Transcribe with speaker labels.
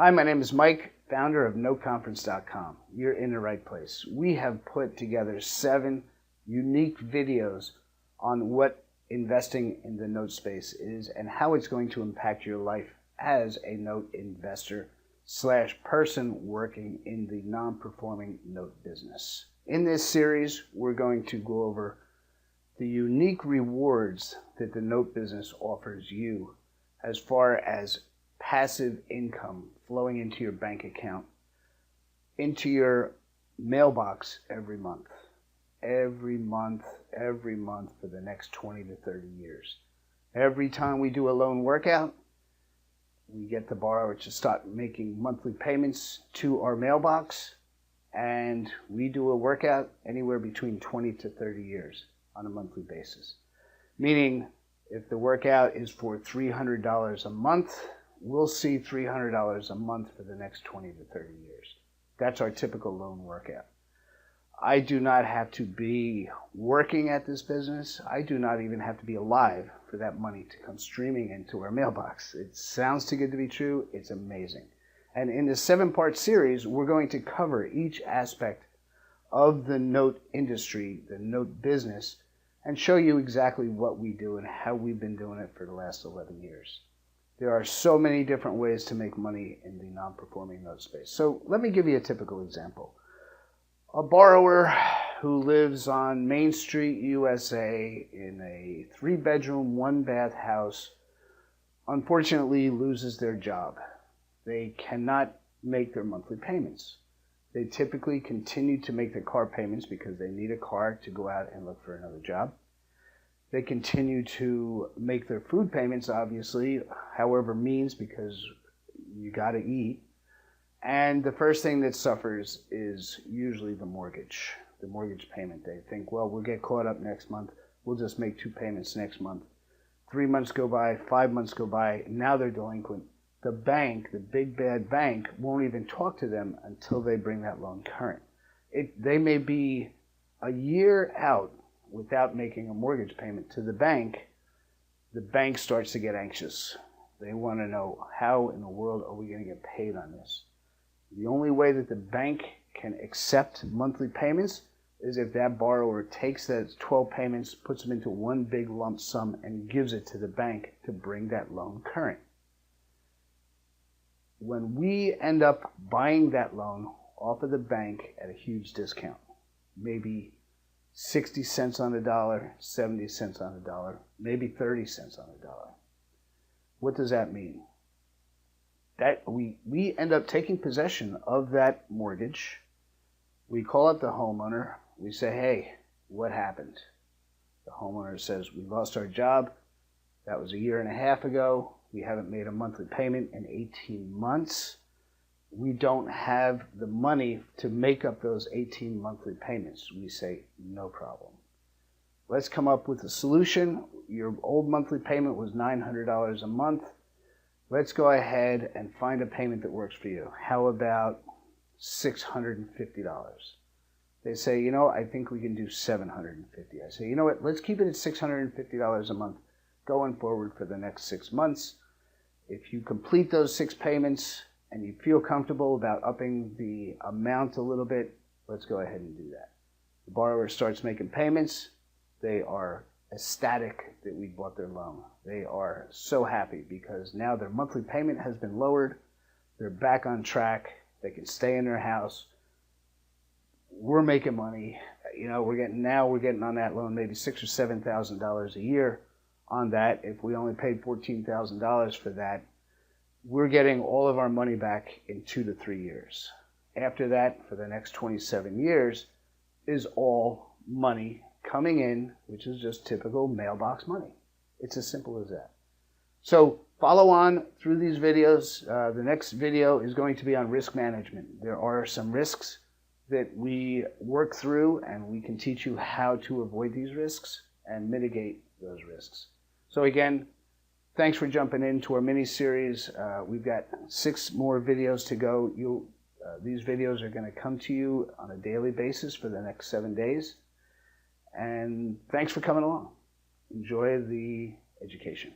Speaker 1: Hi, my name is Mike, founder of NoteConference.com. You're in the right place. We have put together 7 unique videos on what investing in the note space is and how it's going to impact your life as a note investor / person working in the non-performing note business. In this series, we're going to go over the unique rewards that the note business offers you as far as passive income flowing into your bank account, into your mailbox every month for the next 20 to 30 years. Every time we do a loan workout, we get the borrower to start making monthly payments to our mailbox, and we do a workout anywhere between 20 to 30 years on a monthly basis. Meaning, if the workout is for $300 a month, we'll see $300 a month for the next 20 to 30 years. That's our typical loan workout. I do not have to be working at this business. I do not even have to be alive for that money to come streaming into our mailbox. It sounds too good to be true. It's amazing. And in this 7-part series, we're going to cover each aspect of the note industry, the note business, and show you exactly what we do and how we've been doing it for the last 11 years. There are so many different ways to make money in the non-performing note space. So let me give you a typical example. A borrower who lives on Main Street, USA in a 3-bedroom, 1-bath house unfortunately loses their job. They cannot make their monthly payments. They typically continue to make their car payments because they need a car to go out and look for another job. They continue to make their food payments, obviously, however means, because you got to eat. And the first thing that suffers is usually the mortgage payment. They think, well, we'll get caught up next month. We'll just make 2 payments next month. 3 months go by, 5 months go by, now they're delinquent. The bank, the big bad bank, won't even talk to them until they bring that loan current. They may be a year out without making a mortgage payment to the bank. The bank starts to get anxious. They want to know, how in the world are we going to get paid on this? The only way that the bank can accept monthly payments is if that borrower takes those 12 payments, puts them into one big lump sum, and gives it to the bank to bring that loan current. When we end up buying that loan off of the bank at a huge discount, maybe 60 cents on the dollar, 70 cents on the dollar, maybe 30 cents on the dollar. What does that mean? That we end up taking possession of that mortgage. We call up the homeowner. We say, hey, what happened? The homeowner says, we lost our job. That was a year and a half ago. We haven't made a monthly payment in 18 months. We don't have the money to make up those 18 monthly payments. We say, no problem. Let's come up with a solution. Your old monthly payment was $900 a month. Let's go ahead and find a payment that works for you. How about $650? They say, I think we can do $750. I say, you know what, let's keep it at $650 a month going forward for the next 6 months. If you complete those 6 payments and you feel comfortable about upping the amount a little bit, let's go ahead and do that. The borrower starts making payments. They are ecstatic that we bought their loan. They are so happy because now their monthly payment has been lowered. They're back on track. They can stay in their house. We're making money. We're getting on that loan maybe $6,000 or $7,000 a year on that. If we only paid $14,000 for that, we're getting all of our money back in 2 to 3 years. After that, for the next 27 years, is all money coming in, which is just typical mailbox money. It's as simple as that. So follow on through these videos. The next video is going to be on risk management. There are some risks that we work through, and we can teach you how to avoid these risks and mitigate those risks. So again, thanks for jumping into our mini-series. We've got 6 more videos to go. These videos are going to come to you on a daily basis for the next 7 days. And thanks for coming along. Enjoy the education.